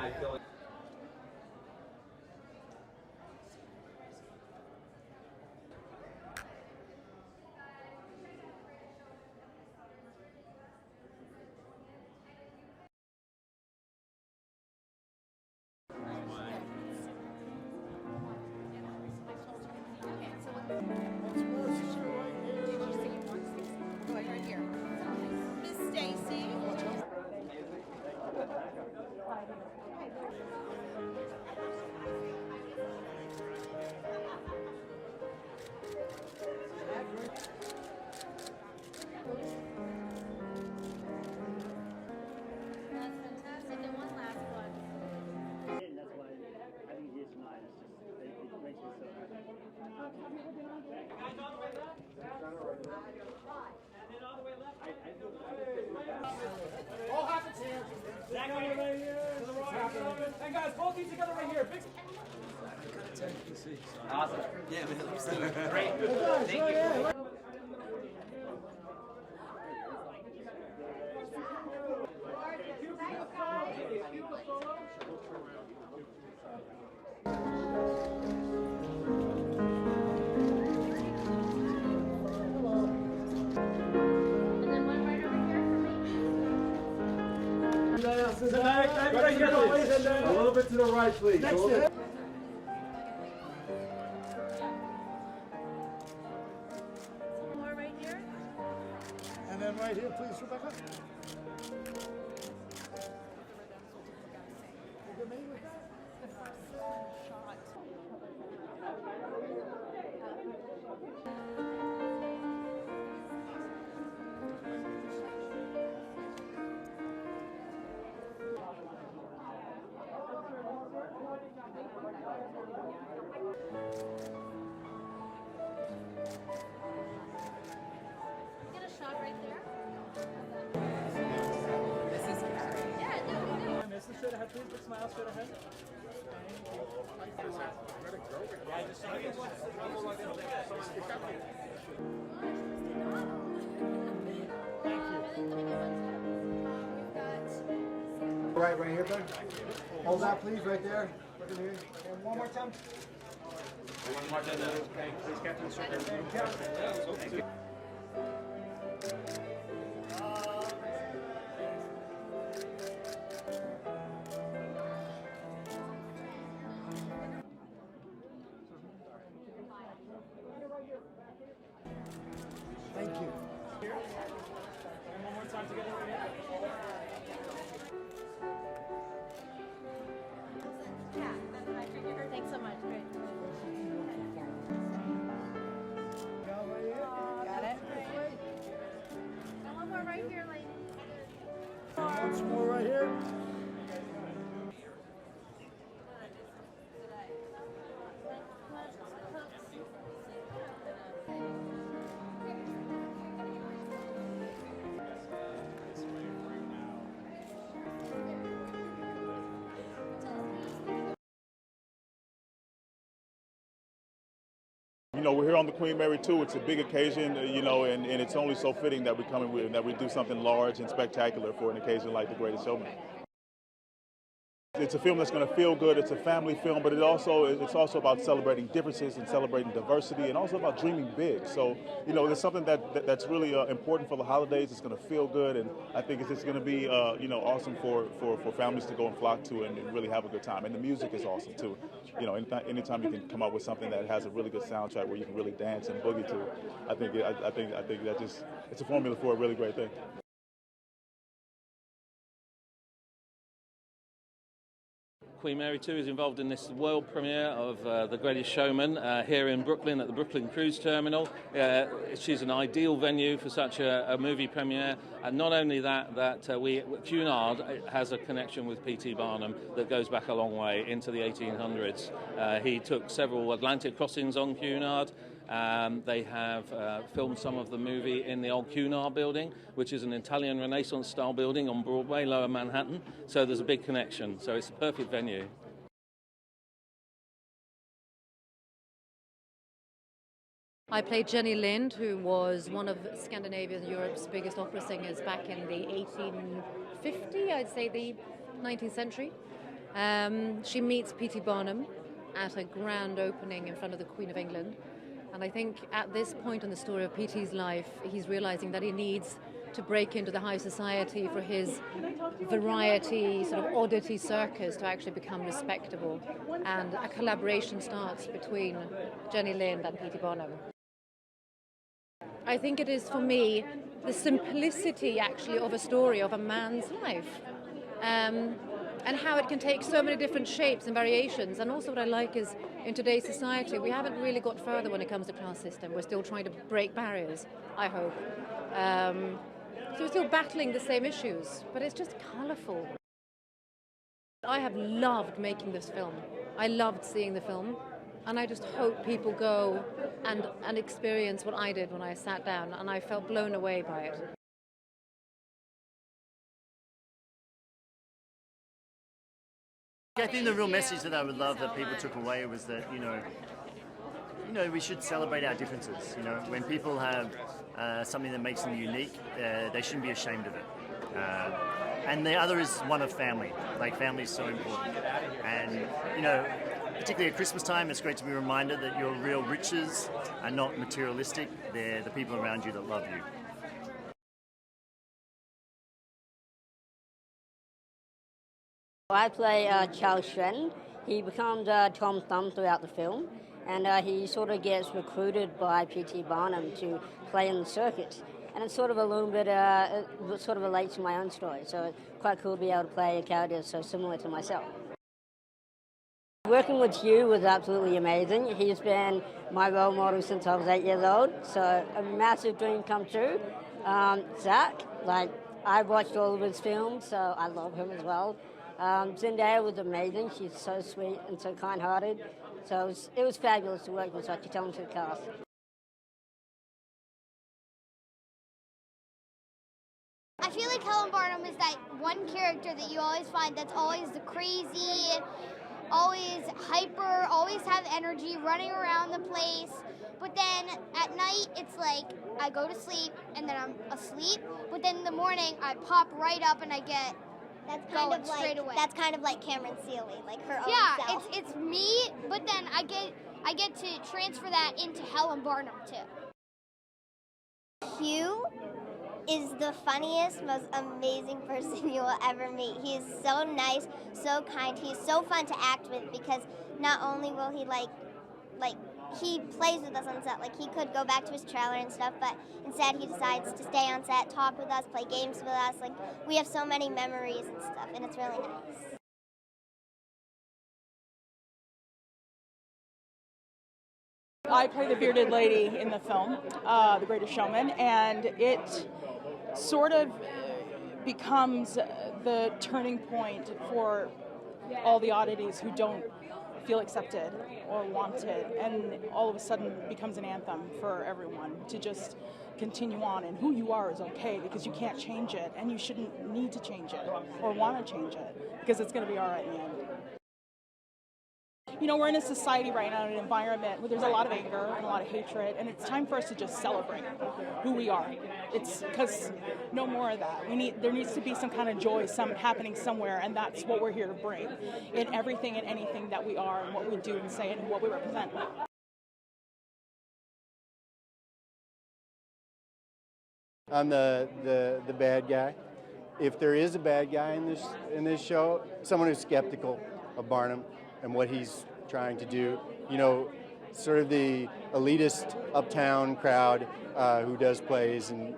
guy filling. All happens here. Right here. And guys, both feet together right here. Big. Awesome. Yeah, man, let's do it. Great. Thank you. A little bit to the right, please. Next More right here. And then right here, please, Rebecca. Get a shot right there. This is Carrie. Yeah, no. Listen straight ahead, please. Big smile straight ahead. Yeah, just Right here, bud. Hold that, please, right there. Look in here. And one more time. one more time. Okay, please, Captain. Thank you. Thank you. One more time together right here. Yeah, that's what I figured. Thanks so much. Great. Got it? And one more right here, lady. Once more right here. You know, we're here on the Queen Mary 2. It's a big occasion, you know, and it's only so fitting that we come in with, that we do something large and spectacular for an occasion like The Greatest Showman. It's a film that's going to feel good. It's a family film, but it's also about celebrating differences and celebrating diversity, and also about dreaming big. So, you know, there's something that's really important for the holidays. It's going to feel good, and I think it's just going to be, you know, awesome for families to go and flock to and really have a good time. And the music is awesome too. You know, anytime you can come up with something that has a really good soundtrack where you can really dance and boogie to, I think that just it's a formula for a really great thing. Queen Mary 2 is involved in this world premiere of The Greatest Showman here in Brooklyn at the Brooklyn Cruise Terminal. She's an ideal venue for such a movie premiere, and not only that, Cunard has a connection with P.T. Barnum that goes back a long way into the 1800s. He took several Atlantic crossings on Cunard. They have filmed some of the movie in the old Cunard building, which is an Italian Renaissance style building on Broadway, Lower Manhattan. So there's a big connection. So it's a perfect venue. I played Jenny Lind, who was one of Scandinavia and Europe's biggest opera singers back in the 1850, I'd say the 19th century. She meets P.T. Barnum at a grand opening in front of the Queen of England. And I think at this point in the story of P.T.'s life, he's realizing that he needs to break into the high society for his variety, sort of oddity circus to actually become respectable. And a collaboration starts between Jenny Lind and P.T. Barnum. I think it is, for me, the simplicity actually of a story of a man's life. And how it can take so many different shapes and variations. And also what I like is, in today's society, we haven't really got further when it comes to class system. We're still trying to break barriers, I hope. So we're still battling the same issues, but it's just colourful. I have loved making this film. I loved seeing the film, and I just hope people go and experience what I did when I sat down, and I felt blown away by it. I think the real message that I would love that people took away was that, you know, we should celebrate our differences. You know, when people have something that makes them unique, they shouldn't be ashamed of it. And the other is one of family. Like, family is so important. And, you know, particularly at Christmas time, it's great to be reminded that your real riches are not materialistic. They're the people around you that love you. I play Charles Stratton. He becomes Tom Thumb throughout the film, and he sort of gets recruited by P.T. Barnum to play in the circus. And it's sort of a little bit, it sort of relates to my own story, so it's quite cool to be able to play a character so similar to myself. Working with Hugh was absolutely amazing. He's been my role model since I was 8 years old, so a massive dream come true. Zach, like, I've watched all of his films, so I love him as well. Zendaya was amazing. She's so sweet and so kind-hearted. So it was fabulous to work with such a talented cast. I feel like Helen Barnum is that one character that you always find that's always the crazy, always hyper, always have energy, running around the place. But then at night, it's like I go to sleep and then I'm asleep. But then in the morning, I pop right up and I get going straight away. That's kind of like Cameron Seeley, like her own self. Yeah, it's me, but then I get to transfer that into Helen Barnum too. Hugh is the funniest, most amazing person you will ever meet. He is so nice, so kind. He's so fun to act with because not only will he he plays with us on set. Like, he could go back to his trailer and stuff, but instead he decides to stay on set, talk with us, play games with us. Like, we have so many memories and stuff, and it's really nice. I play the bearded lady in the film, The Greatest Showman, and it sort of becomes the turning point for all the oddities who don't feel accepted or wanted, and all of a sudden becomes an anthem for everyone to just continue on, and who you are is okay because you can't change it, and you shouldn't need to change it or want to change it because it's going to be all right in the end. You know, we're in a society right now, in an environment where there's a lot of anger and a lot of hatred, and it's time for us to just celebrate who we are. It's because no more of that. There needs to be some kind of joy, happening somewhere, and that's what we're here to bring in everything and anything that we are and what we do and say and what we represent. I'm the bad guy. If there is a bad guy in this show, someone who's skeptical of Barnum and what he's trying to do, you know, sort of the elitist uptown crowd who does plays and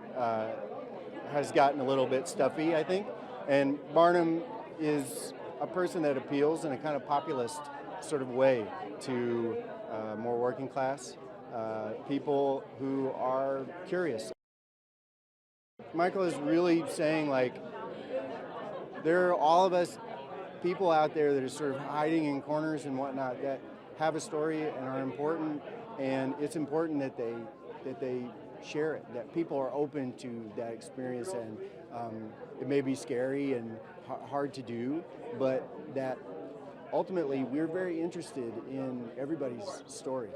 has gotten a little bit stuffy, I think. And Barnum is a person that appeals in a kind of populist sort of way to more working class people who are curious. Michael is really saying, like, there are all of us people out there that are sort of hiding in corners and whatnot that have a story and are important, and it's important that they share it, that people are open to that experience, and it may be scary and hard to do, but that ultimately we're very interested in everybody's story.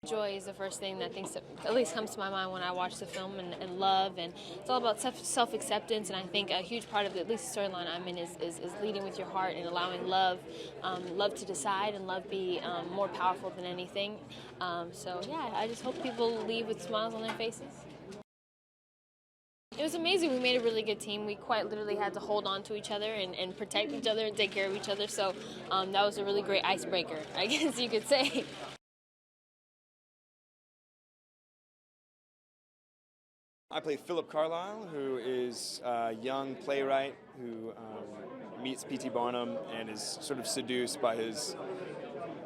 Joy is the first thing that at least comes to my mind when I watch the film, and love, and it's all about self-acceptance, and I think a huge part of at least the storyline I'm in is leading with your heart and allowing love to decide, and love be more powerful than anything. So yeah, I just hope people leave with smiles on their faces. It was amazing. We made a really good team. We quite literally had to hold on to each other and protect each other and take care of each other, so that was a really great icebreaker, I guess you could say. I play Philip Carlyle, who is a young playwright who meets P.T. Barnum and is sort of seduced by his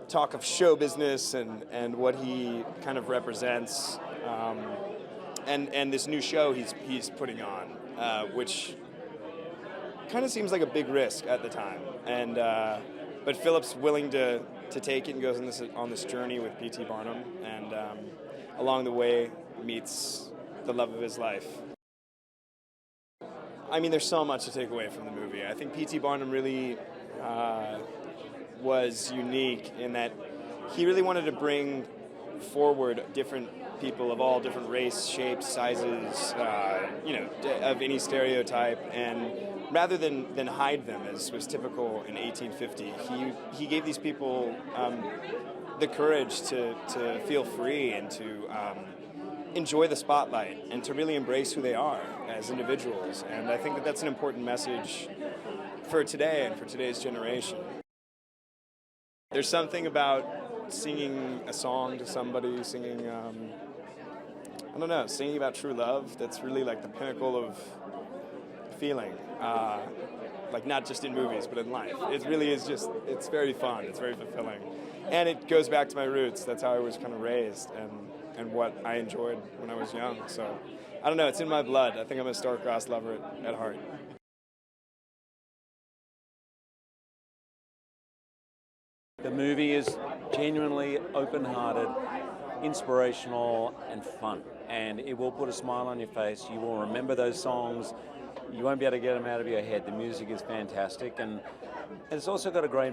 talk of show business and what he kind of represents, and this new show he's putting on, which kind of seems like a big risk at the time, but Philip's willing to take it and goes on this journey with P.T. Barnum, and along the way meets the love of his life. I mean, there's so much to take away from the movie. I think P.T. Barnum really was unique in that he really wanted to bring forward different people of all different race, shapes, sizes, of any stereotype, and rather than hide them, as was typical in 1850, he gave these people the courage to feel free and to enjoy the spotlight and to really embrace who they are as individuals. And I think that that's an important message for today and for today's generation. There's something about singing a song to somebody, singing about true love that's really like the pinnacle of feeling. Like not just in movies, but in life. It really is it's very fun, it's very fulfilling. And it goes back to my roots. That's how I was kind of raised and what I enjoyed when I was young. So, I don't know, it's in my blood. I think I'm a star-crossed lover at heart. The movie is genuinely open-hearted, inspirational, and fun. And it will put a smile on your face. You will remember those songs. You won't be able to get them out of your head. The music is fantastic. And it's also got a great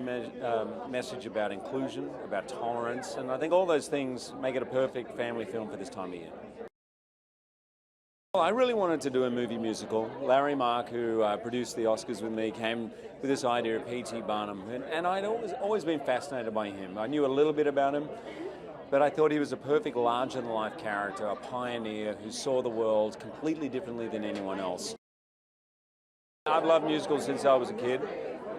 message about inclusion, about tolerance, and I think all those things make it a perfect family film for this time of year. Well, I really wanted to do a movie musical. Larry Mark, who produced the Oscars with me, came with this idea of P.T. Barnum, and I'd always been fascinated by him. I knew a little bit about him, but I thought he was a perfect larger-than-life character, a pioneer who saw the world completely differently than anyone else. I've loved musicals since I was a kid.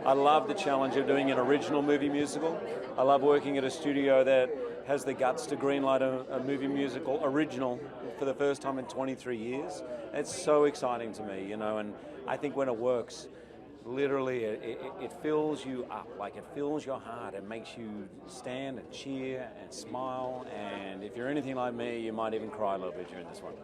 I love the challenge of doing an original movie musical. I love working at a studio that has the guts to greenlight a movie musical original for the first time in 23 years. It's so exciting to me, and I think when it works, literally it fills you up, like it fills your heart. It makes you stand and cheer and smile, and if you're anything like me, you might even cry a little bit during this one.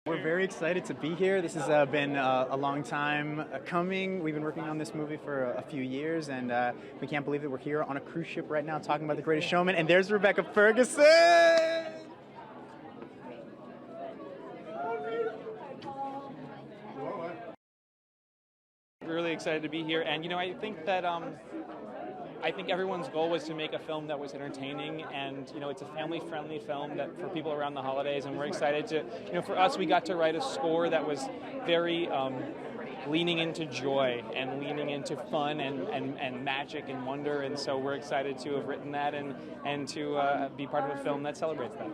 We're very excited to be here. This has been a long time coming. We've been working on this movie for a few years, and we can't believe that we're here on a cruise ship right now talking about The Greatest Showman. And there's Rebecca Ferguson! We're really excited to be here, and I think that I think everyone's goal was to make a film that was entertaining, and it's a family-friendly film that for people around the holidays, and we're excited to, for us, we got to write a score that was very leaning into joy and leaning into fun and magic and wonder, and so we're excited to have written that and to be part of a film that celebrates that.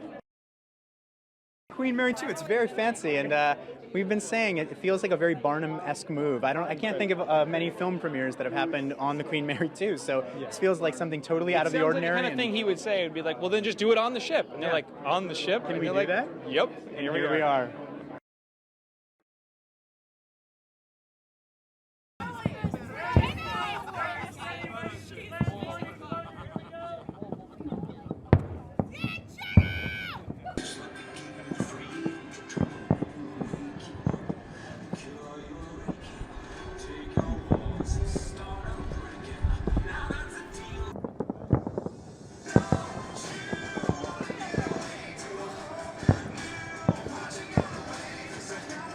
Queen Mary 2, it's very fancy, and we've been saying it feels like a very Barnum-esque move. I can't think of many film premieres that have happened on the Queen Mary 2, so this feels like something totally out of the ordinary. Like the kind of thing he would say. It would be like, well, then just do it on the ship. And they're like, on the ship? Can we do that? Yep. And here we are.